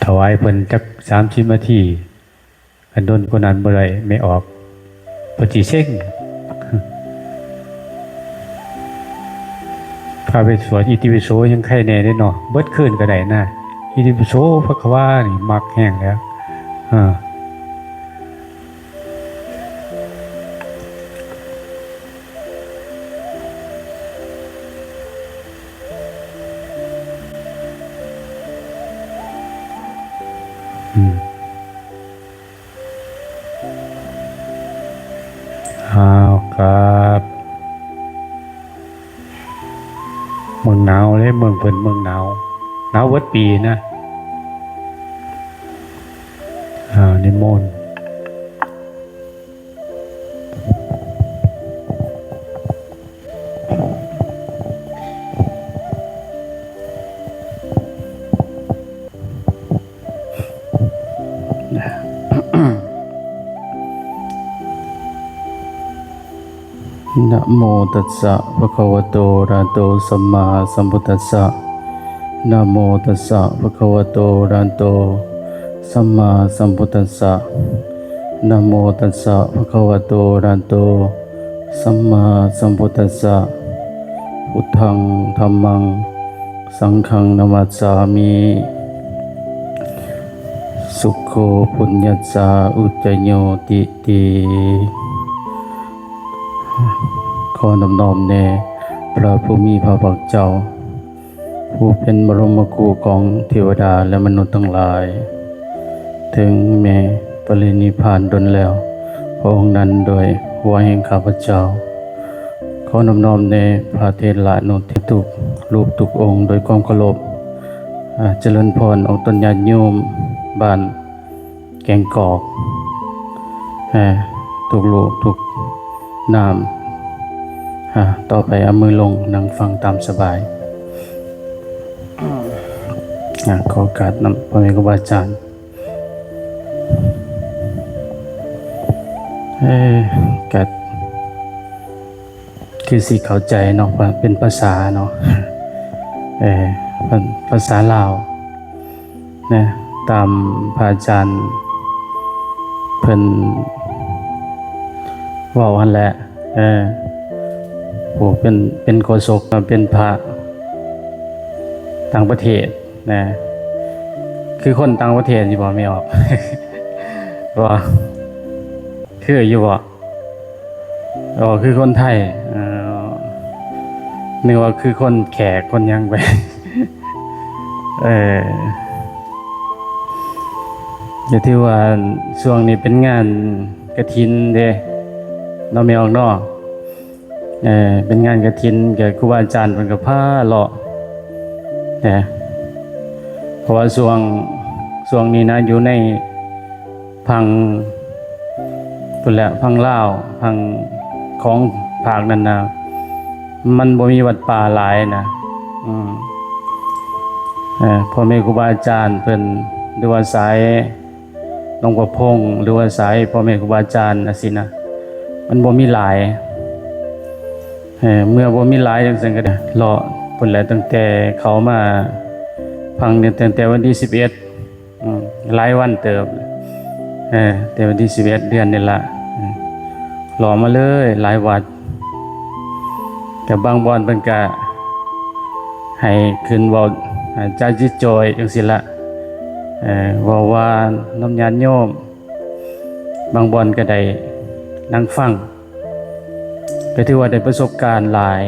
ถวายเพิ่นจัก30 นาทีกันโดนคนนั้นบ่ได้ไม่ออกปฏิเสธพาไปสวดอิติปิโสยังใครแน่ได้เนาะเบิดคืนก็ได้นะอิติปิโสพระควานี่มักแห้งแล้วอ่าครับเมืองหนาวเลยเมืองเพิ่นเมืองหนาวเบิดปีนะนิมนต์นะโมตัสสะภะคะวะโตอะระหะโตสัมมาสัมพุทธัสสะนะโมตัสสะภะคะวะโตอะระหะโตสัมมาสัมพุทธัสสะนะโมตัสสะภะคะวะโตอะระหะโตสัมมาสัมพุทธัสสะพุทธังธัมมังสังฆังนะมัสสามิสุขโขปุญญัสสะอุจจโยติติขอนอบน้อมแด่พระผู้มีพระภาคเจ้าผู้เป็นบรมครูของเทวดาและมนุษย์ทั้งหลายถึงแม้ปรินิพพานดลแล้วพระองค์นั้นโดยหัวแห่งข้าพเจ้าขอนอบน้อมแด่พระเถระนุทิทุกรูปทุกองค์โดยความเคารพเจริญพรองค์ตนญาติโยมบ้านแกงกอกทุกรูปทุกนามต่อไปเอามือลงนั่งฟังตามสบายขอโอกาสนำพ่อแม่ครูบาอาจารย์กัดคือสิเข้าใจเนาะว่าเป็นภาษาเนาะภาษาลาวนะตามพระอาจารย์เพิ่นเว้าหั่นแหละโอ้เป็นโฆษกเป็นพระต่างประเทศนะคือคนต่างประเทศอยู่บ่ไม่ออก ว่าคืออยู่บ่คือคนไทยนึกว่าคือคนแขกคนยังไป อย่าที่ว่าช่วงนี้เป็นงานกฐินเด้เนาะไม่ออกเนาะเป็นงานกฐินแก่ครูบาอาจารย์เพิ่นก็พาเลาะเพราะว่าช่วงนี้นะอยู่ในพังพุ่นแหละพังลาวพังของภาคนั้นนะมันบ่มีวัดป่าหลายนะพ่อแม่ครูบาอาจารย์เพิ่นหรือว่าสายหลวงพ่อพงหรือว่าสายพ่อแม่ครูบาอาจารย์น่ะสินะมันบ่มีหลายเมื่อบ่มีหลายจังซั่นก็รอพุ่นแหละตั้งแต่เขามาพังเนี่ยตั้งแต่วันที่11หลายวันเติบแต่วันที่11เดือนนี่ล่ะรอมาเลยหลายวัดแต่บางบ่อนเพิ่นก็ให้ขึ้นเว้าจาจิตจอยจังซี่ล่ะว่าน้ำญาติโยมบางบ่อนก็ได้นั่งฟังก็ถือว่าได้ประสบการณ์หลาย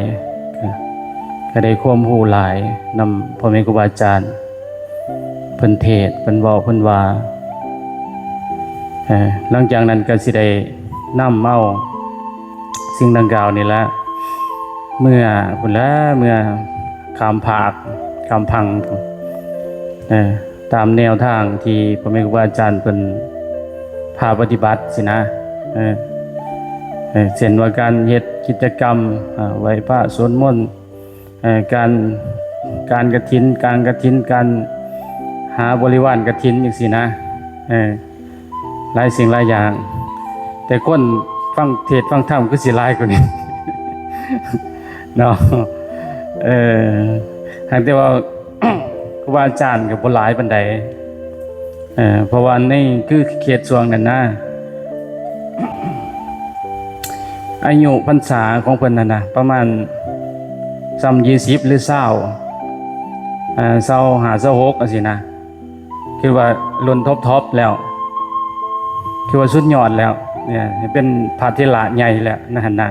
ก็ได้ความรู้หลายนำพ่อแม่ครูบาอาจารย์เพิ่นเทศน์เพิ่นเว้าเพิ่นว่าหลังจากนั้นก็สิได้นำเอาสิ่งดังกล่าวนี่ละเมื่อพุ่นละเมื่อข้ามภาคข้ามพังตามแนวทางที่พ่อแม่ครูบาอาจารย์เพิ่นพาปฏิบัติสินะเช่นว่าการเฮ็ดกิจกรรมไหว้พระสวดมนต์การกฐินการหาบริวารกฐินจังซี่นะหลายสิ่งหลายอย่างแต่คนฟังเทศน์ฟังธรรมก็สิหลายกว่านี้ เนาะหากแต่ว่า ครูบาอาจารย์ก็บ่หลายปานใด เพราะว่านี่คือเขตส่วงนั้นนะอายุพรรษาของเพิ่นนั่นนะประมาณ20หรือ25 26จังซี่นะคือว่ารุ่นท็อปแล้วคือว่าสุดยอดแล้วเนี่ยเป็นพระเถระใหญ่แล้วนะหั่นน่ะ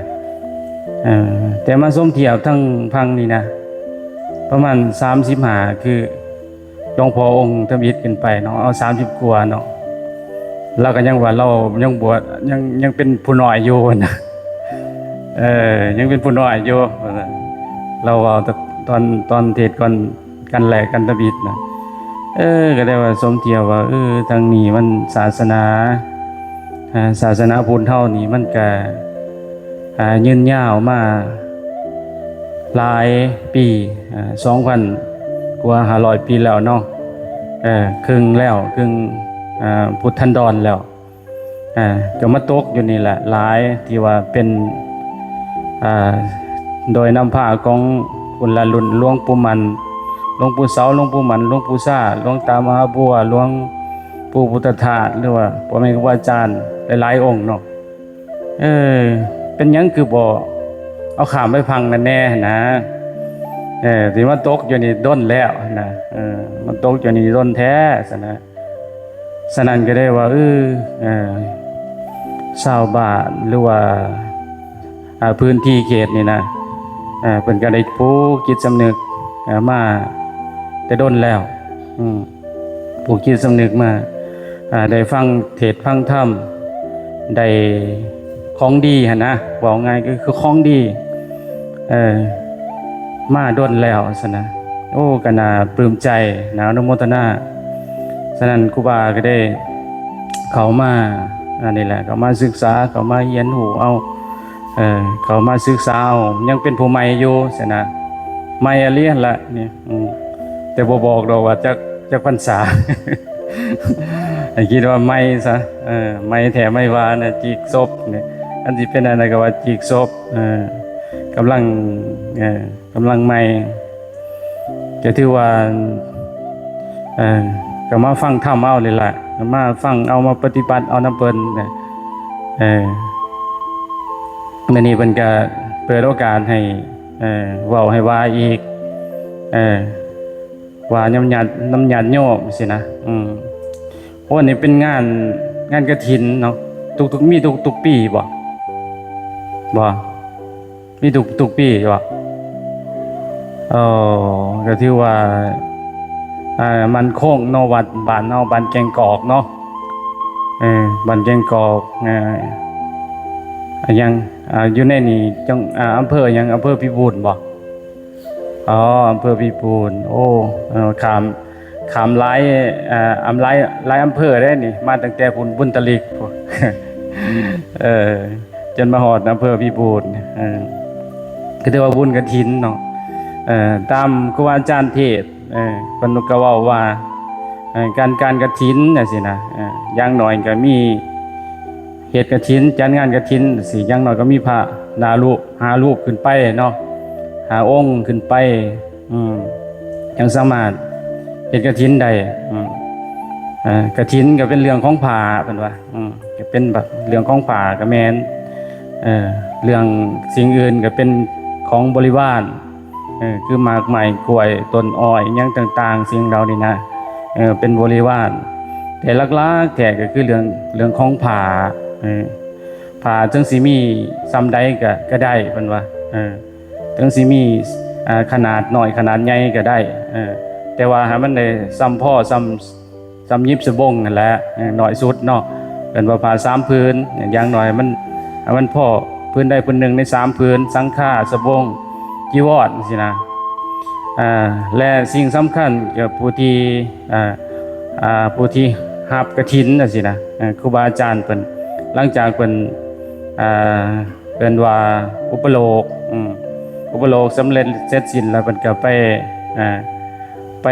แต่มาสมเทียบทั้งพังนี่นะประมาณ35คือหลวงพ่อองค์ทมิตรขึ้นไปเนาะเอา30กว่าเนาะแล้วก็ยังว่าเรายังบวชยังเป็นผู้น้อยอยู่นะยังเป็นผู้น้อยอยู่เราเอาตอนเทศก่อนกันแลกกันทมิตรนะก็ได้ว่าสมเทียบว่าทางนี้มันศาสนาพุทธเฮานี่มันก็ยืนยาวมาหลายปี2,000 กว่า500 ปีแล้วเนาะครึ่งแล้วครึ่งพุทธันดรแล้วก็มาตกอยู่นี่แหละหลายที่ว่าเป็นโดยนำผ้าของคุณละรุ่นหลวงปู่มันหลวงปู่เสาหลวงปู่มันหลวงปู่ซ่าหลวงตามหาบัวหลวงปู่พุทธทาสหรือว่าพ่อแม่ครูอาจารย์หลายๆองค์เนาะเป็นหยังคือบ่เอาข้ามไปพังนั่นแน่นะที่มันตกอยู่นี่ด้นแล้วนะมันตกอยู่นี่ด้นแท้สนั่นก็ได้ว่าชาวบ้านหรือว่าพื้นที่เขตนี่นะเพิ่นก็ได้ผู้จิตสำนึกมาแต่ด้นแล้วผู้จิตสำนึกมาได้ฟังเทศน์ฟังธรรมได้ของดีหั่นนะบอกง่ายก็คือของดีมาด้นแล้วซะนะโอ้ก็น่าปลื้มใจน่าอนุโมทนาฉะนั้นครูบาก็ได้เข้ามานี่แหละเข้ามาศึกษาเข้ามาเรียนรู้เอาเข้ามาศึกษาเอายังเป็นผู้ใหม่อยู่ซะนะใหม่เรียนละนี่แต่บ่บอกดอกว่าจักพรรษา คิดว่าใหม่ซะใหม่แท้ไม่ว่าน่ะจีกศพนี่อันสิเป็นอันนั้นก็ว่าจีกศพกำลังใหม่ก็ถือว่าก็มาฟังธรรมเอาเลยล่ะมาฟังเอามาปฏิบัติเอานำเพิ่นมื้อนี้เพิ่นก็เปิดโอกาสให้เว้าให้ว่าอีกว่านำญาติโยมสินะโอ้นี่เป็นงานกฐินเนาะมีทุกปีบ่มีทุกปีบ่ก็ถือว่ามันโค้งเนาะวัดบ้านเนาะบ้านแกงกอกเนาะบ้านแกงกอกยังอยู่ในนี่จังอำเภอยังอำเภอพิบูลบ่อำเภอพิบูลโอ้ขามหลายหลายอำเภอได้นี่มาตั้งแต่บุญตลิกพุ่น จนมาฮอดอำเภอพิบูลก็ถือว่าบุญกฐินเนาะตามครูอาจารย์เทศเพิ่นก็เว้าว่าการกฐินจังซี่นะอย่างน้อยก็มีเฮ็ดกฐินจัดงานกฐินสิอย่างน้อยก็มีพระ5 รูปขึ้นไปเนาะ5 องค์ขึ้นไปยังสามารถเฮ็ดกฐินได้กฐินก็เป็นเรื่องของผ้าเพิ่นว่าก็เป็นแบบเรื่องของผ้าก็แม่นเรื่องสิ่งอื่นก็เป็นของบริวารคือหมากไม้กล้วยต้นอ้อยหยังต่างๆสิ่งเหล่านี้นะเป็นบริวารแต่หลักๆแท้ก็คือเรื่องของผ้าจังสิมีซ้ำใดก็ได้เพิ่นว่าจังสิมีขนาดน้อยขนาดใหญ่ก็ได้แต่ว่าให้มันได้ซ้ำพ่อซ้ำยิบสบงนั่นแหละน้อยสุดเนาะเป็นว่าผ้า3 พื้นอย่างน้อยมันพ่อพื้นใดพื้นหนึ่งใน3 พื้นสังฆาสบงจีวรสินะและสิ่งสำคัญกับผู้ที่รับกฐินน่ะสินะครูบาอาจารย์เพิ่นหลังจากเพิ่นว่าอุปโลกสำเร็จเสร็จสิ้นแล้วเพิ่นก็ไป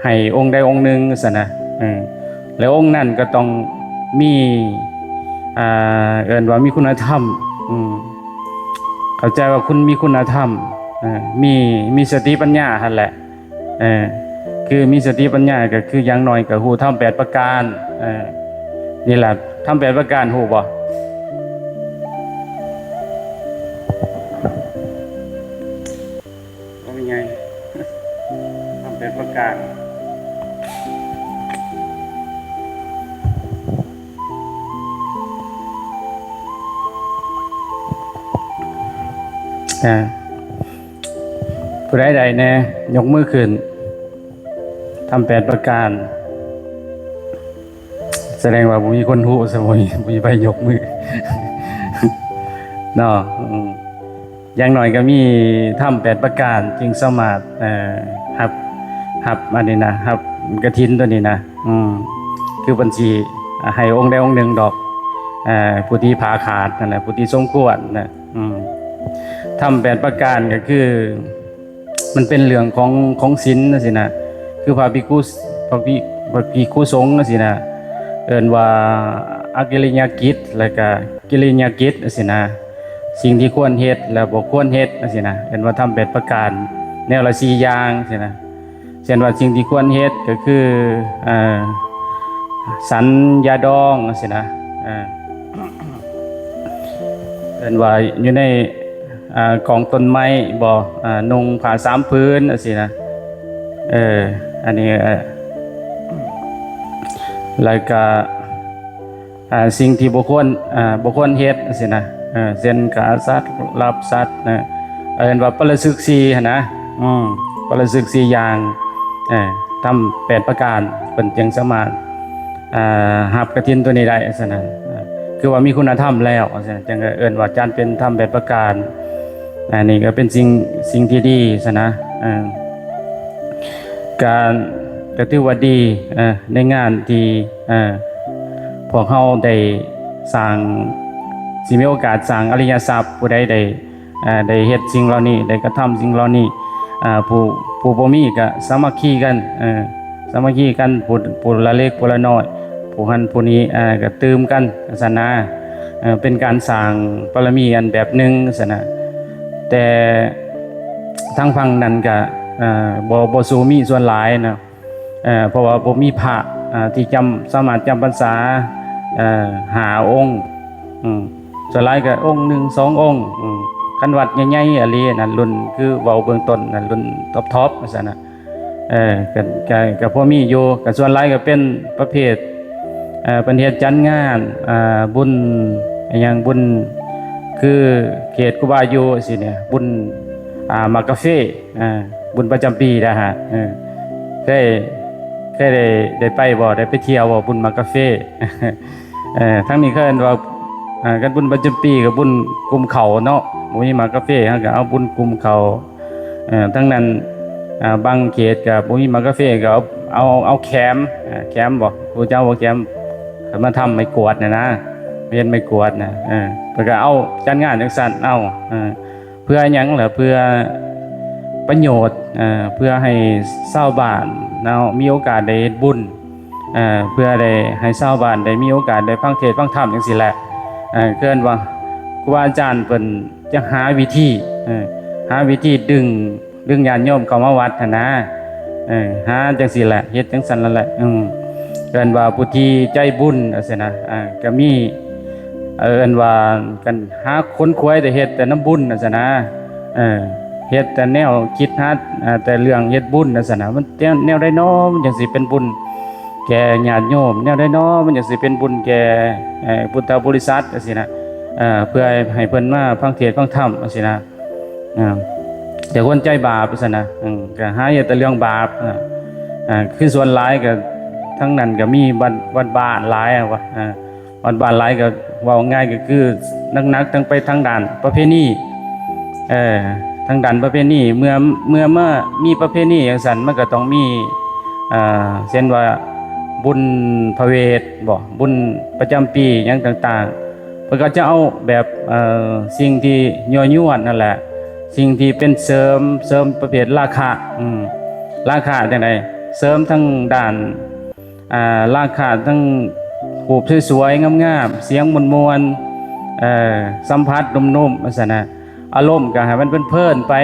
ให้องค์ใดองค์หนึ่งซะนะแล้วองค์นั้นก็ต้องมีว่ามีคุณธรรมเข้าใจว่าคุณมีคุณธรรมมีสติปัญญาหั่นแหละ คือมีสติปัญญาก็คืออย่างน้อยก็ฮู้ธรรม8ประการนี่แหละธรรม8ประการฮู้บ่เป็นไงธรรม8ประการผู้ใดใดแน่ยกมือขึ้นทำ8ประการแสดงว่ามีคนหูสมุยมีไปยกมือ เนาะอย่างหน่อยก็มีทำ8ประการจึงสามารถหับอันนี้นะหับกฐินตัวนี้นะคือบัญชีให้องค์ใดองค์หนึ่งดอกผู้ที่ผ่าขาดนั่นแหละผู้ที่สมควรนะทำ8ประการก็คือมันเป็นเรื่องของศีลนะสินะคือพระภิกขุสงฆ์นะสินะเอิ้นว่าอกิริยกิจแล้วก็กิริยกิจนะสินะสิ่งที่ควรเฮ็ดและบ่ควรเฮ็ดนะสินะเอิ้นว่าทำ8ประการแนวละ4อย่างสินะเช่นว่าสิ่งที่ควรเฮ็ดก็คือสัญญาดองนะสินะเอิ้นว่าอยู่ในของต้นไม้บ่นุ่งผ้า3พื้นสินะอันนี้แล้วก็สิ่งที่บ่ควรเฮ็ดสินะเช่นฆ่าสัตว์ลักทรัพย์นะเอิ้นว่าปราชิก4หั่นนะปราชิก4อย่างทำ8ประการเพิ่นจึงสามารถหับกฐินตัวนี้ได้ซั่นน่ะคือว่ามีคุณธรรมแล้วซั่นจังเอิ้นว่าจัดเป็นทำ8ประการนี่ก็เป็นสิ่งที่ดีซะนะการก็ถือว่าดีในงานที่พวกเราได้สร้างสิมีโอกาสสร้างอริยทรัพย์ผู้ใดได้เฮ็ดสิ่งเหล่านี้ได้กระทำสิ่งเหล่านี้ผู้บ่มีก็สามัคคีกันผู้ละเล็กผู้ละน้อยผู้หันผู้นี้ก็ตื่มกันศาสนาเป็นการสร้างบารมีอันแบบหนึ่งซะนะแต่ทางฝั่งนั้นก็บ่สู้มีส่วนหลายนะเพราะว่าบ่มีพระที่สามารถจำพรรษา5องค์ส่วนหลายก็องค์1 2องค์คันวัดใหญ่ๆอะลีนั่นรุ่นคือเว้าเบื้องต้นนั่นรุ่นท็อปๆซั่นน่ะก็พอมีอยู่ก็ส่วนหลายก็เป็นประเภทเพิ่นเฮ็ดจัดงานบุญอย่างบุญคือเขตครูบาอยู่สิเนี่ยบุญมากาเฟ่บุญประจำปีนะฮะเคยได้ไปบ่ได้ไปเที่ยวบ่บุญมากาเฟ่ทั้งนี้เขาเอิ้นว่ากันบุญประจำปีกับบุญกลุ่มเขาเนาะบ่มีมากาเฟ่ฮะก็เอาบุญกลุ่มเขาทั้งนั้นบางเขตก็บ่มีมากาเฟ่ก็เอาแคมบ่ผู้เจ้าบ่แคมมาทำไม้กวาดนะเรียนไม้กวาดนะเพิ่นก็เอาจัดงานจังซั่นเพื่อหยังล่ะเพื่อประโยชน์เพื่อให้ชาวบ้านมีโอกาสได้เฮ็ดบุญเพื่อได้ให้ชาวบ้านได้มีโอกาสได้ฟังเทศน์ฟังธรรมจังซี่แหละเกินว่าครูบาอาจารย์เพิ่นจะหาวิธีดึงญาติโยมเข้ามาวัดหั่นนะหาจังซี่แหละเฮ็ดจังซั่นนั่นแหละเกินว่าผู้ที่ใจบุญซั่นนะก็มีเอิ้นว่ากันหาคนควยแต่เฮ็ดแต่น้ำบุญซั่นนะเฮ็ดแต่แนวคิดหาแต่เรื่องเฮ็ดบุญซั่นนะมันแนวใดน้อมันจังสิเป็นบุญแก่ญาติโยมแนวใดน้อมันจังสิเป็นบุญแก่พุทธบริษัทจังซี่นะเพื่อให้เพิ่นมาฟังเทศน์ฟังธรรมจังซี่นะแต่คนใจบาปซั่นนะก็หาแต่เรื่องบาปคือส่วนหลายก็ทั้งนั้นก็มีวัดบ้านหลายว่าวัดบ้านหลายก็เว้าง่ายก็คือนักๆทั้งไปทางด้านประเพณีทางด้านประเพณีเมื่อมีประเพณีจังซั่นมันก็ต้องมีเช่นว่าบุญพระเวทบ่บุญประจำปีหยังต่างๆเพิ่นก็จะเอาแบบสิ่งที่ยั่วยวนนั่นแหละสิ่งที่เป็นเสริมประเภทราคาจังได๋เสริมทั้งด้านราคาทั้งรูปสวยๆงามๆเสียงมวลๆสัมผัสนุ่มๆว่าซั่นน่ะ อารมณ์ก็ให้มันเพลินไป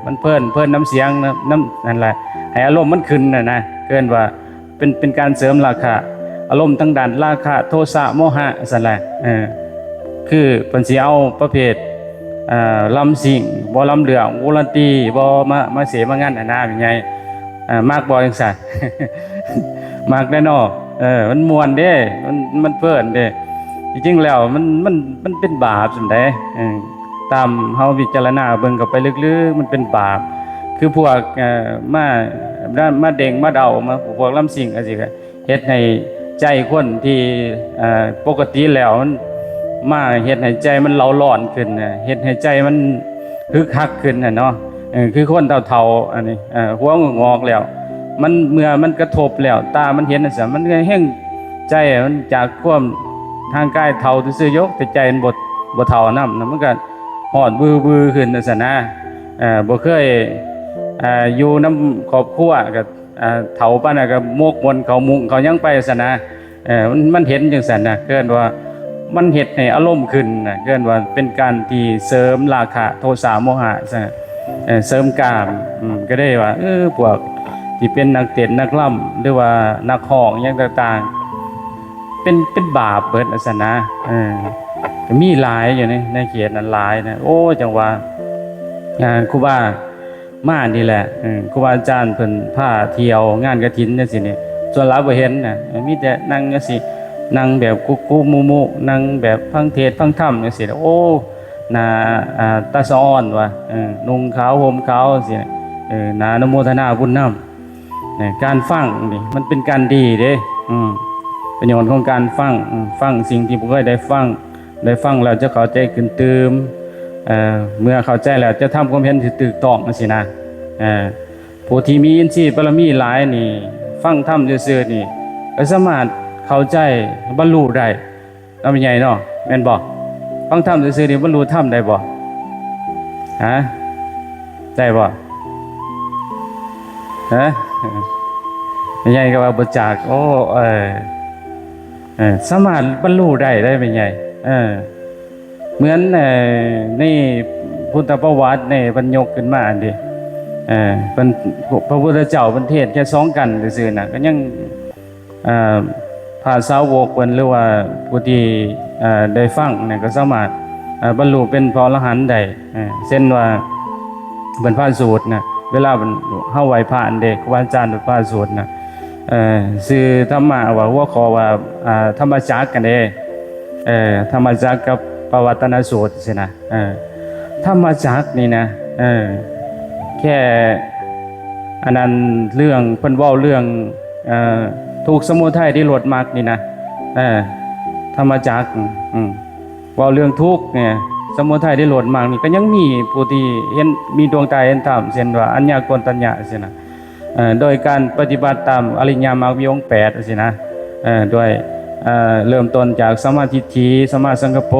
มันเพลินน้ำเสียงน้ำนั่นแหละให้อารมณ์มันขึ้นนะเกินว่าเป็นการเสริมราคะอารมณ์ทั้งด้านราคะโทสะโมหะสั่นแหละคือเพิ่นสิเอาประเภทลำสิ่งบ่ลำเหลืองวลันตีบ่มาเสมางั้นนะเป็นไงมากบ่จังซั่น มากแน่นอนมันม่วนเด้มันเพลินเด้จริงๆแล้วมันเป็นบาปซั่นเด้ตามเฮาพิจารณาเบิ่งเข้าไปลึกๆมันเป็นบาปคือพวกมาเด้งมาเดามาพวกลำสิ่งจังซี่ก็เฮ็ดให้ใจคนที่ปกติแล้วมันมาเฮ็ดให้ใจมันเล่าร้อนขึ้นเฮ็ดให้ใจมันฮึกฮักขึ้นน่ะเนาะคือคนเฒ่าๆอันนี้หัวงอกแล้วมันเมื่อมันกระทบแล้วตามันเห็นจังซี่มันก็แห้งใจมันจากความทางกายเฒ่าซื่อๆยกแต่ใจมันบ่เฒ่านำมันก็ฮอดวือขึ้นจังซี่นะบ่เคยอยู่นำครอบครัวก็เฒ่าปานนั้นก็มกมนเขามุงเขายังไปจังซี่นะมันเห็นจังซั่นน่ะเกินว่ามันเฮ็ดให้อารมณ์ขึ้นน่ะเกินว่าเป็นการที่เสริมราคะโทสะโมหะซะเสริมกามก็ได้ว่าพวกที่เป็นนักเต้นนักล่ำหรือว่านักฮ้องอย่างต่างๆเป็นบาปเบิดจังซั่นนะก็มีหลายอยู่ในเขตนั้นหลายนะโอ้จังว่าครูบามานี่แหละครูบาอาจารย์เพิ่นพาเที่ยวงานกฐินจังซี่นี่ส่วนหลายบ่เห็นน่ะมีแต่นั่งจังซี่นั่งแบบกุๆมุๆนั่งแบบฟังเทศน์ฟังธรรมจังซี่โอ้น่าตาสะอ้อนว่ะนุ่งขาวห่มขาวจังซี่น่าอนุโมทนาบุญนำการฟังนี่มันเป็นการดีเด้ประโยชน์ของการฟังสิ่งที่บ่เคยได้ฟังแล้วจะเข้าใจขึ้นตื่มเมื่อเข้าใจแล้วจะทำความเห็นที่ถูกต้องจังซี่นะผู้ที่มีอินทรีย์บารมีหลายนี่ฟังธรรมซื่อๆนี่ก็สามารถเข้าใจบรรลุได้เอาเป็นไงเนาะแม่นบ่ฟังธรรมซื่อๆนี่บรรลุธรรมได้บ่ฮะได้บ่ฮะเป็นไงก็ว่าบ่จักโอ้สามารถบรรลุได้เป็นไงเหมือนในพุทธประวัติในบรรยกขึ้นมาอันดิเป็นพระพุทธเจ้าประเทศแค่2กันซื่อๆน่ะก็ยังพระสาวกเพิ่นหรือว่าผู้ที่ได้ฟังเนี่ยก็สามารถบรรลุเป็นพระอรหันต์ได้เช่นว่าเพิ่นพระสูตรน่ะเวลาเฮาไหว้พระอันเด็กครูอาจารย์พระสูตรน่ะชื่อธรรมะว่าหัวข้อว่าธรรมจักรกันเด้ธรรมจักรกับปวัตตนสูตรสินะธรรมจักรนี่นะแค่อันนั้นเรื่องเพิ่นเว้าเรื่องทุกข์สมุทัยที่โลดมรรคนี่นะธรรมจักรเว้าเรื่องทุกข์เนี่ยสมุทัยที่โลดมรรคนี่ก็ยังมีผู้ที่เห็นมีดวงตาเห็นธรรมเช่นว่าอัญญากนตัญญะสินะโดยการปฏิบัติตามอริยมรรคมีองค์8สินะด้วยเริ่มต้นจากสัมมาทิฏฐิสัมมาสังกัปโป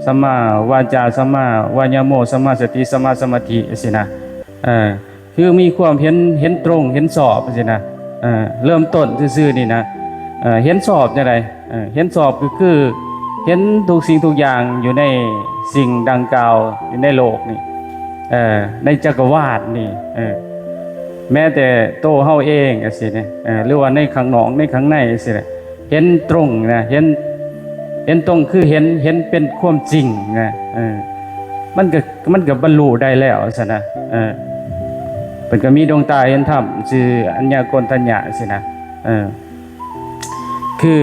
สัมมาวาจาสัมมาวายโมสัมมาสติสัมมาสมาธิสินะคือมีความเห็นตรงเห็นสอบสินะเริ่มต้นซื่อๆนี่นะเห็นสอบจังไดเห็นสอบคือเห็นทุกสิ่งทุกอย่างอยู่ในสิ่งดังกล่าวอยู่ในโลกนี่ในจักรวาลนี่แม้แต่โตเฮาเองสิเนี่ยหรือว่าในข้างนอกในข้างในสิเนี่ยเห็นตรงนะเห็นตรงคือเห็นเป็นความจริงนะมันก็บรรลุได้แล้วซะนะเป็นก็มีดวงตาเห็นธรรมชื่ออัญญากนตัญญะสินะคือ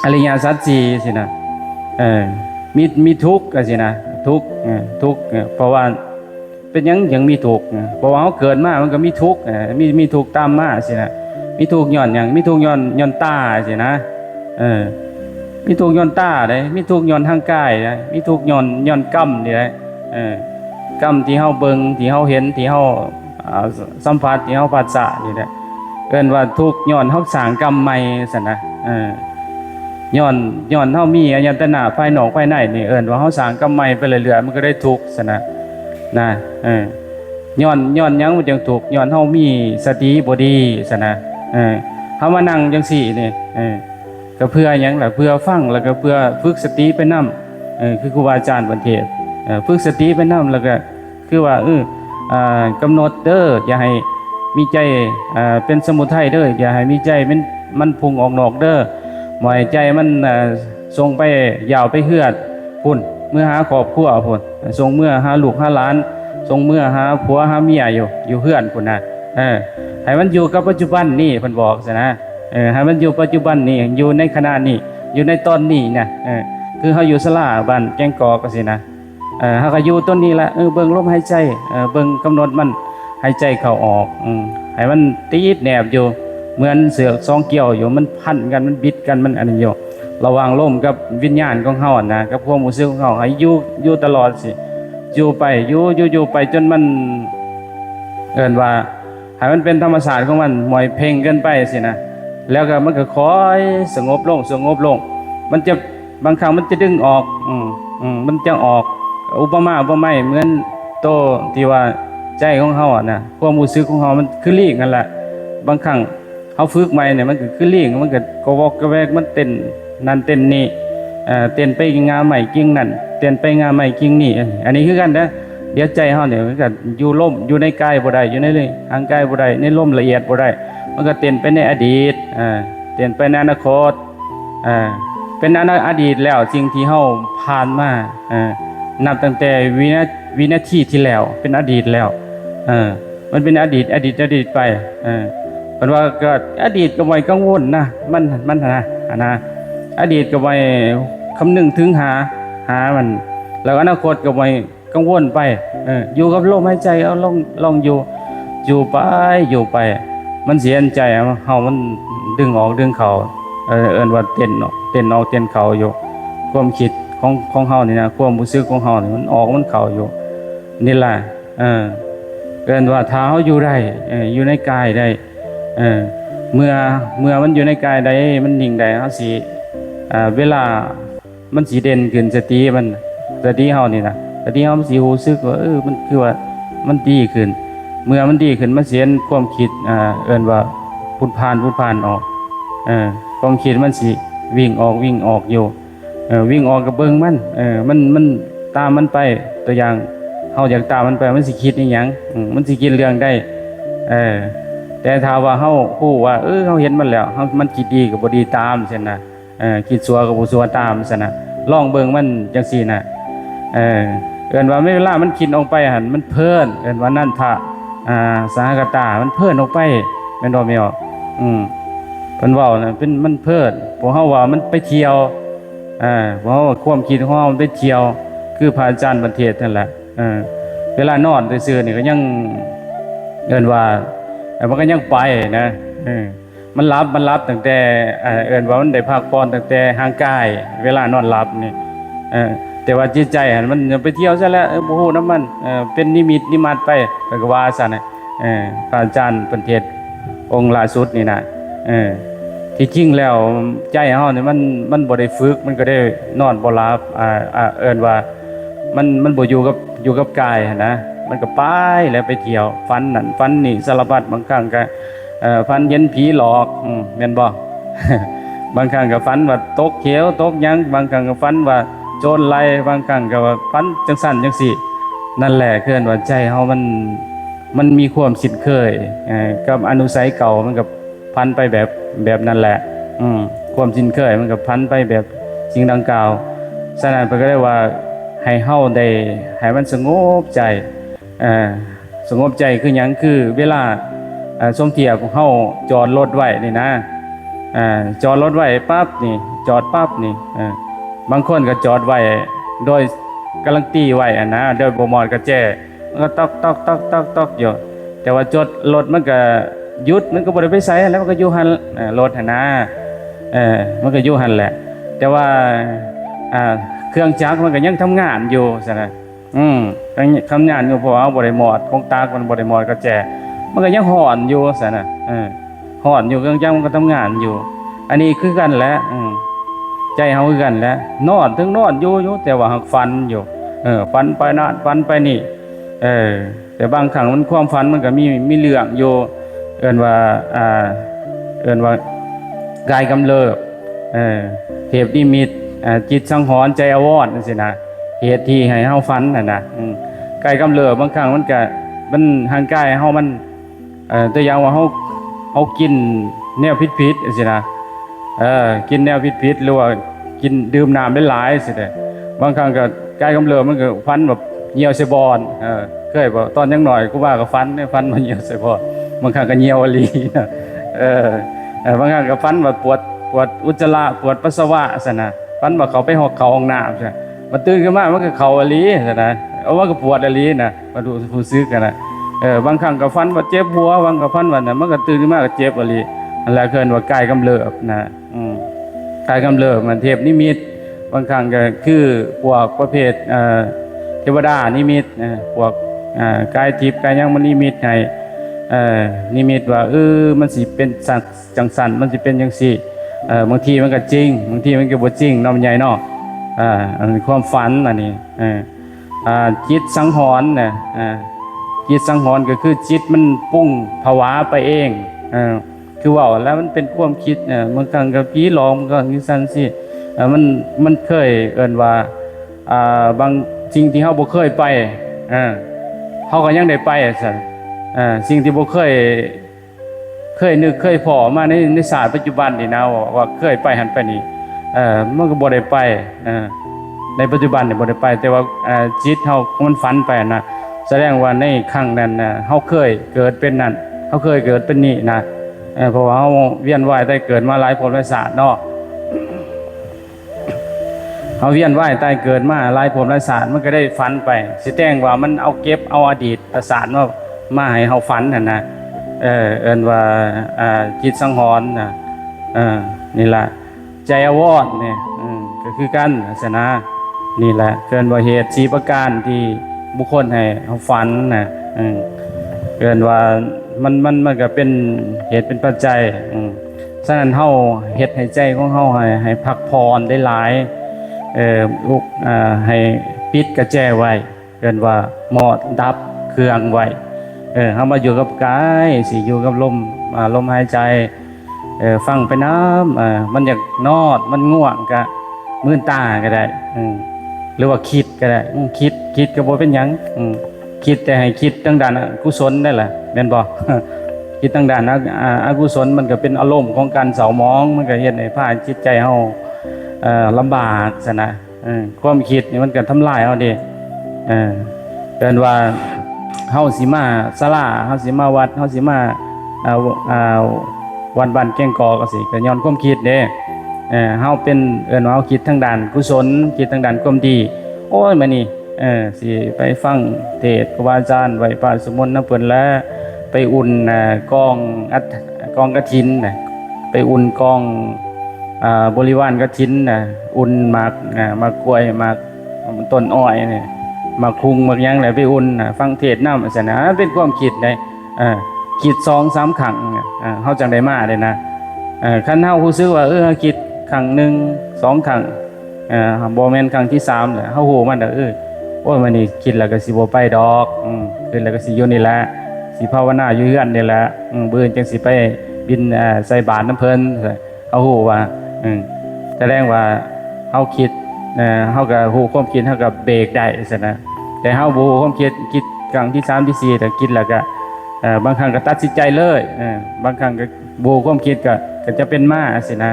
อริยสัจสี่สินะมีทุกข์สินะทุกข์เพราะว่าเป็นยังมีทุกข์เพราะว่าเขาเกิดมามันก็มีทุกข์มีทุกข์ตามมาสินะมีทุกข์ย้อนหยังมีทุกข์ย้อนตาสินะมีทุกข์ย้อนตาได้มีทุกข์ย้อนทางกายได้มีทุกข์ย้อนกรรมนี่ได้กรรมที่เฮาเบิ่งที่เฮาเห็นที่เฮาสัมผัสที่เฮาผัสสะนี่แหละเอิ้นว่าทุกข์ย้อนเฮาสร้างกรรมใหม่ซั่นนะย้อนเฮามีอายตนะภายนอกภายในนี่เอิ้นว่าเฮาสร้างกรรมใหม่ไปเรื่อยๆมันก็ได้ทุกข์ซั่นนะย้อนหยังมันจังทุกข์ย้อนเฮามีสติบ่ดีซั่นนะเฮามานั่งจังซี่นี่ก็เพื่อหยังล่ะเพื่อฟังแล้วก็เพื่อฝึกสติไปนำ คือครูบาอาจารย์ประเทศฝึกสติไปนํแล้วก็คือว่ากำหนดเด้ออย่าให้มีใจเป็นสมุทัยเด้ออย่าให้มีใจมันพุ่งออกนอกเด้อหมายใจมันส่งไปยาวไปเฮือดพุ่นเมื่อหาครอบครัวพุ่นส่งเมื่อหาลูกหาหลานส่งเมื่อหาผัวหาเมียอยู่เฮือนพุ่นน่ะให้มันอยู่กับปัจจุบันนี่เพิ่นบอกซะนะให้มันอยู่ปัจจุบันนี่อยู่ในขณะนี้อยู่ในตอนนี้นะคือเฮาอยู่ศาลาบ้านแก้งกอกก็สินะเฮาก็อยู่ต้นนี้ละเบิ่งลมหายใจเบิ่งกำหนดมันหายใจเข้าออกให้มันตีดแนบอยู่เหมือนเสือกสองเกี่ยวอยู่มันพันกันมันบิดกันมันอันนี้อยู่ระหว่างลมกับวิญญาณของเฮานะกับความรู้สึกของเฮาให้อยู่ตลอดสิอยู่ไปอยู่ไปจนมันเอิ้นว่าให้มันเป็นธรรมชาติของมันหมอยเพ่งเกินไปสินะแล้วก็มันก็ค่อยสงบลงมันจะบางครั้งมันจะดึงออกมันจะออกอุปมาเหมือนโตที่ว่าใจของเฮาอ่ะนะความรู้สึกของเฮามันคือลีกนั่นแหละบางครั้งเฮาฝึกใหม่เนี่ยมันก็คือลีกมันก็กวอกกระแวกมันเต้นนั่นเต้นนี่เต้นไปงาใหม่กิ่งนั่นเต้นไปงาใหม่กิ่งนี่อันนี้คือกันนะเดี๋ยวใจเฮาเนี่ยมันก็อยู่ลมอยู่ในกายบ่ได้อยู่ในเลยทางกายบ่ได้ในลมละเอียดบ่ได้มันก็เต้นไปในอดีตเต้นไปในอนาคตเป็นอดีตแล้วสิ่งที่เฮาผ่านมานับตั้งแต่วินาทีที่แล้วเป็นอดีตแล้วมันเป็นอดีตไปเพราะว่าก็อดีตก็ไว้กังวลนะมันนะอดีตก็ไว้คำนึงถึงหามันแล้วอนาคตก็ไว้กังวลไปอยู่กับลมหายใจเอาลองอยู่ไปมันเสียใจเฮามันดึงออกดึงเข้าเอิ้นว่าเต้นออกเต้นเข้าอยู่ความคิดของเฮานี่นะความรู้สึกของเฮานี่มันออกมันเข้าอยู่นี่ล่ะเอิ้นว่าถ้าเฮาอยู่ได้อยู่ในกายได้เมื่อมันอยู่ในกายได้มันนิ่งได้เฮาสิเวลามันสิเด่นขึ้นสติเฮานี่นะสติเฮามันสิรู้สึกว่ามันคือว่ามันดีขึ้นเมื่อมันดีขึ้นมันเสียนความคิดเอิ้นว่าพุนพานออกความคิดมันสิวิ่งออกอยู่วิ่งออกกับเบิ่งมันตามมันไปตัวอย่างเฮาอยากตามมันไปมันสิคิดอีหยังมันสิคิดเรื่องได้แต่ถ้าว่าเฮาฮู้ว่าเฮาเห็นมันแล้วมันคิดดีก็บ่ดีตามซั่นน่ะคิดชั่วก็บ่ชั่วตามซั่นน่ะลองเบิ่งมันจังซี่น่ะเอิ้นว่าเวลามันคิดออกไปหั่นมันเพลินเอิ้นว่านันทะสหกตามันเพลินออกไปแม่นบ่แม่นเพิ่นเว้าน่ะเป็นมันเพลินพวกเฮาว่ามันไปเที่ยวเพราะว่าความคิดของเฮามันไปเที่ยวคือพระอาจารย์ประเทศนั่นแหละเวลานอนซื่อๆนี่ก็ยังเอิ้นว่ามันก็ยังไปนะมันหลับตั้งแต่เอิ้นว่ามันได้พักผ่อนตั้งแต่ห่างกายเวลานอนหลับนี่แต่ว่าจิตใจมันไปเที่ยวซะแล้วบ่ฮู้นำมันเป็นนิมิตนิมัตไปก็ว่าซั่นน่ะพระอาจารย์ประเทศองค์ล่าสุดนี่นะที่จริงแล้วใจเฮานี่มันบ่ได้ฝึกมันก็ได้นอนบ่หลับเอิ้นว่ามันบ่อยู่กับกายนะมันก็ไปแล้วไปเที่ยวฝันนั่นฝันนี่สารพัดบางครั้งก็ฝันเห็นผีหลอกแม่นบ่ บางครั้งก็ฝันว่าตกเขียวตกหยังบางครั้งก็ฝันว่าโจรไล่บางครั้งก็ว่าฝันจังซั่นจังซี่นั่นแหละคือว่าใจเฮามันมีความชินเคยกับอนุสัยเก่ามันก็พันไปแบบนั่นแหละความชินเคยมันก็พันไปแบบสิ่งดังกล่าวฉะนั้นเพิ่นก็ได้ว่าให้เฮาได้ให้มันสงบใจสงบใจคือหยังคือเวลาสมเทียบเฮาจอดรถไว้นี่นะจอดรถไว้ปั๊บนี่จอดปั๊บนี่บางคนก็จอดไว้โดยกำลังตีไว้นะโดยบ่มอดกระแจมันก็ตอกอยู่แต่ว่าจอดรถมันก็หยุดมันก็บ่ได้ไปไสแล้วมันก็อยู่หั่นรถหั่นนะมันก็อยู่หั่นแหละแต่ว่าเครื่องจักรมันก็ยังทำงานอยู่ซั่นน่ะทำงานอยู่เพราะว่าบ่ได้มอดของตากมันบ่ได้มอดกระแจมันก็ยังฮ้อนอยู่ซั่นน่ะฮ้อนอยู่เครื่องจักรมันก็ทำงานอยู่อันนี้คือกันแหละใจเฮาคือกันแหละนอนถึงนอนอยู่แต่ว่าหักฝันอยู่ฝันไปนั่นฝันไปนี่แต่บางครั้งมันความฝันมันก็มีเรื่องอยู่เอิ้นว่ากายกำเริบเทพนิมิต จิตสังหรณ์ใจอาวรณ์จังซี่นะเหตุที่ให้เฮาฝันน่ะนะกายกำเริบบางครั้งมันก็มันทางกายเฮามันตัวอย่างว่าเฮากินแนวผิดๆจังซี่นะกินแนวผิดๆหรือว่ากินดื่มน้ำหลายๆสิเด้บางครั้งก็กายกำเริบมันก็ฟันแบบเหี่ยวใส่บอนเคยบ่ตอนยังหน่อยกูว่าก็ฟันมันเหี่ยวใส่บอนบางครั้งก็เหี่ยวอีหลีนะบางครั้งก็ฟันแบบปวดอุจจาระปวดปัสสาวะซั่นน่ะฟันว่าเขาไปหอกเขาห้องน้ำใช่มันตื่นขึ้นมามันก็เข้าอีหลีซั่นน่ะเอาว่าก็ปวดอีหลีน่ะมาดูผู้ซื้อกันน่ะบางครั้งก็ฟันว่าเจ็บหัวบางก็ฟันว่าน่ะมันก็ตื่นขึ้นมาก็เจ็บอีหลีนั่นแหละเคิ้นว่ากายกำเริบนะกายกำเริบมันเทพนิมิตบางครั้งก็คือพวกประเภทเทวดานิมิตพวกกายทิพย์กายยังมันนิมิตให้นิมิตว่ามันสิเป็นสัตว์จังสันมันสิเป็นจังซี่บางทีมันก็จริงบางทีมันก็บ่จริงเนาะมันใหญ่เนาะอันความฝันอันนี้จิตสังหรณ์น่ะจิตสังหรณ์ก็คือจิตมันปุ้งภาวะไปเองคือว่าแล้วมันเป็นความคิดบางครั้งก็ผีหลอกมันก็คือซั่นสิมันเคยเอิ้นว่าบางสิ่งที่เฮาบ่เคยไปเฮาก็ยังได้ไปซั่นสิ่งที่บ่เคยนึกเคยพอมาในศาสตร์ปัจจุบันนี่นะว่าเคยไปหันไปนี่มันก็บ่ได้ไปในปัจจุบันนี่บ่ได้ไปแต่ว่าจิตเฮามันฝันไปนะแสดงว่าในครั้งนั้นน่ะเฮาเคยเกิดเป็นนั่นเฮาเคยเกิดเป็นนี่นะเพราะว่าเฮาเวียนว่ายตายเกิดมาหลายภพหลายชาติเนาะเฮาเวียนว่ายตายเกิดมาหลายภพหลายชาติมันก็ได้ฝันไปสิแต่งว่ามันเอาเก็บเอาอดีตประสานมาให้เฮาฝันนั่นนะเอิ้นว่าจิตสังหรณ์น่ะนี่ล่ะใจอาวรณ์เนี่ยก็คือกันศาสนานี่แหละเกินว่าเหตุ4ประการที่บุคคลให้เฮาฝันน่ะเกินว่ามันก็เป็นเหตุเป็นปัจจัยฉะนั้นเฮาเฮ็ดให้ใจของเฮาให้พักผ่อนได้หลายลูกให้ปิดกระแจไว้เกินว่าหมอดดับเครื่องไว้เฮามาอยู่กับกายสิอยู่กับลมหายใจฟังไปน้ำมันอยากนอนมันง่วงก็มื่นตาก็ได้หรือว่าคิดก็ได้คิดก็บ่เป็นหยังคิดแต่ให้คิดทางด้านกุศลได้แหละแม่นบ่ คิดทางด้านอกุศลมันก็เป็นอารมณ์ของการเศร้าหมองมันก็เฮ็ดให้พาจิตใจเฮาลำบากซะนะความคิดนี่มันก็ทำลายเฮาเด้เกินว่าเฮาสิมาศาลาเฮาสิมาวัดเฮาสิมาวันบ้านแก้งกอก็สิก็ย้อนความคิดเด้เฮาเป็นเอิ้นว่าเฮาคิดทางด้านกุศลคิดทางด้านความดีโอ้ยมื้อนี้สิไปฟังเทศน์ครูบาอาจารย์ไหว้พระสวดมนต์นำเพิ่นแล้วไปอุ่นกองกฐินน่ะไปอุ่นกองบริวารกฐินน่ะอุ่นหมากกล้วยหมากต้นอ้อยนี่หมากคุงหมากหยังแหละไปอุ่นฟังเทศน์นำซั่นนะเป็นความคิดได้คิด 2-3 ครั้งเฮาจังได้มาได้นะคันเฮารู้สึกว่าคิดครั้งหนึ่ง2ครั้งบ่แม่นครั้งที่3แหละเฮาฮู้มันโอ้ยมื้อนี้คิดแล้วก็สิบ่ไปดอกคิดแล้วก็สิอยู่นี่แหละสิภาวนาอยู่เฮือนนี่แหละมื้อจังสิไปบินใส่บาตรน้ำเพิ่นเฮาฮู้ว่าแสดงว่าเฮาคิดเฮาก็ฮู้ความคิดเฮาก็เบรกได้ซั่นนะแต่เฮาบ่ฮู้ความคิดครั้งที่3ที่4แต่คิดแล้วก็บางครั้งก็ตัดสินใจเลยบางครั้งก็บ่ฮู้ความคิดก็จะเป็นมาสินะ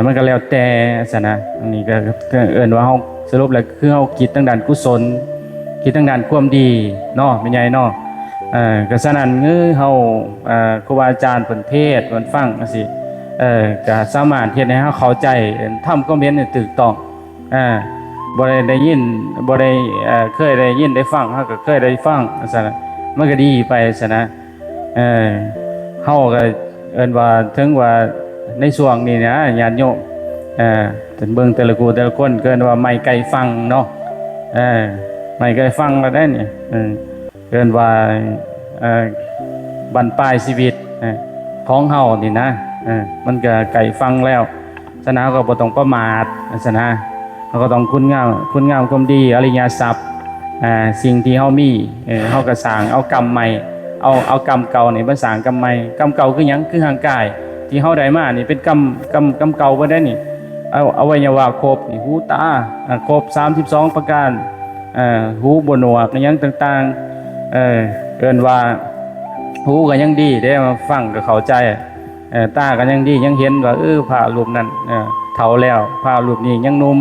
มันก็แล้วแต่ซะนะอันนี้ก็เอิ้นว่าเฮาสรุปแล้วคือเฮาคิดทางด้านกุศลคิดทางด้านความดีเนาะแม่ใหญ่เนาะก็ฉะนั้นเฮาครูบาอาจารย์เพิ่นเทศน์เพิ่นฟังจังซี่ก็สามารถเฮ็ดให้เฮาเข้าใจทำความเห็นให้ถูกต้องบ่ได้ยินบ่ได้เคยได้ยินได้ฟังเฮาก็เคยได้ฟังจังซั่นมันก็ดีไปซะนะเฮาก็เอิ้นว่าถึงว่าในช่วงนี้นะญาติโยมแต่เบิ่งแต่ละคนเกินว่าไม่ไกลฟังเนาะไม่ไกลฟังแล้วได้นี่เกินว่าบรรปลายชีวิตของเฮานี่นะมันก็ไกลฟังแล้วศาสนาก็บ่ต้องประมาทศาสนาเราก็ต้องคุณงามความดีอริยทรัพย์สิ่งที่เฮามีเฮาก็สร้างเอากรรมใหม่เอากรรมเก่านี่มาสร้างกรรมใหม่กรรมเก่าคือหยังคือร่างกายที่เฮาได้มานี่เป็นกรรมเก่าบ่ได้นี่ เอาอวัยวะครบนี่หูตาครบ32ประการหูบ่หนวกหยังต่างๆเอิ้นว่าหูก็ยังดีได้มาฟังก็เข้าใจตาก็ยังดียังเห็นว่าพระรูปนั้นเฒ่าแล้วพระรูปนี้ยังหนุ่ม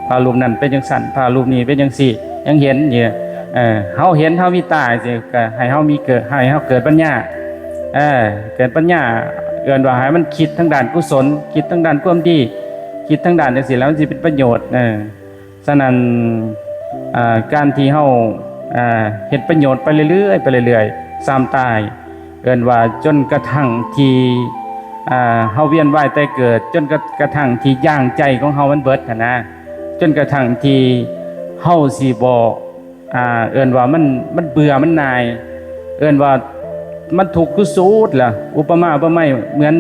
พระรูปนั้นเป็นจังซั่นพระรูปนี้เป็นจังซี่ยังเห็นอยู่เฮาเห็นเฮามีตาสิก็ให้เฮามีเกิดให้เฮาเกิดปัญญาเกิดปัญญาเอิ้นว่าให้มันคิดทางด้านกุศลคิดทางด้านความดีคิดทางด้านจังซี่แล้วมันสิเป็นประโยชน์ฉะนั้นการที่เฮาเฮ็ดประโยชน์ไปเรื่อยๆไปเรื่อยๆซ้ำตายเอิ้นว่าจนกระทั่งที่เฮาเวียนว่ายแต่เกิดจนกระทั่งที่ย่างใจของเฮามันเบิดนะจนกระทั่งที่เฮาสิบ่เอิ้นว่ามันเบื่อมันนายเอิ้นว่ามันถูกทุสูดล่ะอุปมาอุปไมยเหมือน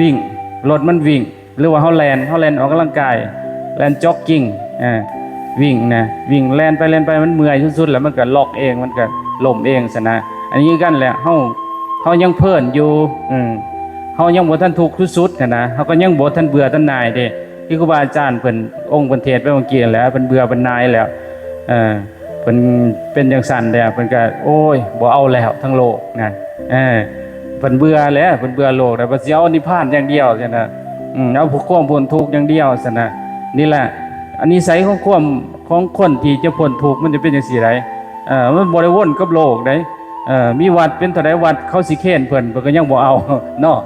วิ่งรถมันวิ่งหรือว่าเฮาแล่นออกกำลังกายแล่นจ็อกกิ้งวิ่งแล่นไปมันเมื่อยสุดๆแล้วมันก็ล็อกเองมันก็ล้มเองซะนะอันนี้กันแหละเฮายังเพลินอยู่เฮายังบ่ทันทุกข์ที่สุดนะเฮาก็ยังบ่ทันเบื่อทันนายเด้ที่ครูบาอาจารย์เพิ่นองค์เพิ่นเทศน์ไปเมื่อกี้แล้วเพิ่นเบื่อเพิ่นนายแล้วเพิ่นเป็นจังซั่นแล้วเพิ่นก็โอ้ยบ่เอาแล้วทั้งโลกนะเพิ่นเบื่อแล้วเพิ่นเบื่อโลกแล้วเพิ่นสิเอานิพพานอย่างเดียวซั่นน่ะเอาผู้ความพ้นทุกข์อย่างเดียวซั่นน่ะนี่แหละอันนิสัยของคนที่จะพ้นทุกข์มันจะเป็นจังซี่ไดมันบ่ได้วนกับโลกได้มีวัดเป็นเท่าใดวัดเขาสิเค้นเพิ่นก็ยังบ่เอาเนาะ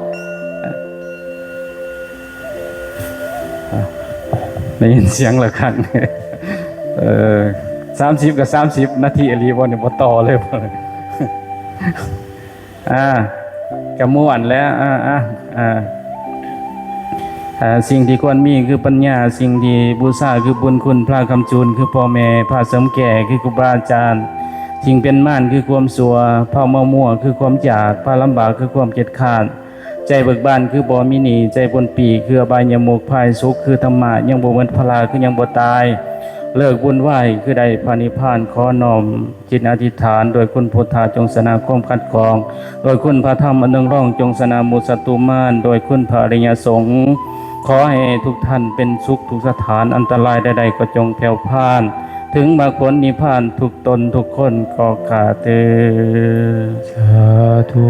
ได้ยินเสียงละครั้ง30กับ30นาทีอลีบ่นี่บ่ต่อเลยบ่ก็ม่วนแล้วสิ่งที่ควรมีคือปัญญาสิ่งที่บูชาคือบุญคุณพระคำจูนคือพ่อแม่พระสมแก่คือครูบาอาจารย์สิ่งเป็นม่านคือความสัวเผามั่วคือความจากพระลำบากคือความเกียจคร้านใจเบิกบานคือบ่มีหนีใจปนปีคืออบายมุขภายสุขคือธรรมะยังบ่เหมือนพลาคือยังบ่ตายเลิกบุญไหวคือได้พระนิพพานขอน้อมจิตอธิษฐานโดยคุณพุทธาจงสนาความคัดกรองโดยคุณพระธรรมอันเนืองร่องจงสนามุสตุมานโดยคุณพระอริยสงฆ์ขอให้ทุกท่านเป็นสุขทุกสถานอันตรายใดๆก็จงแผ่วพานถึงมรรคผลนิพพานทุกตนทุกคนก็กาเตสาธุ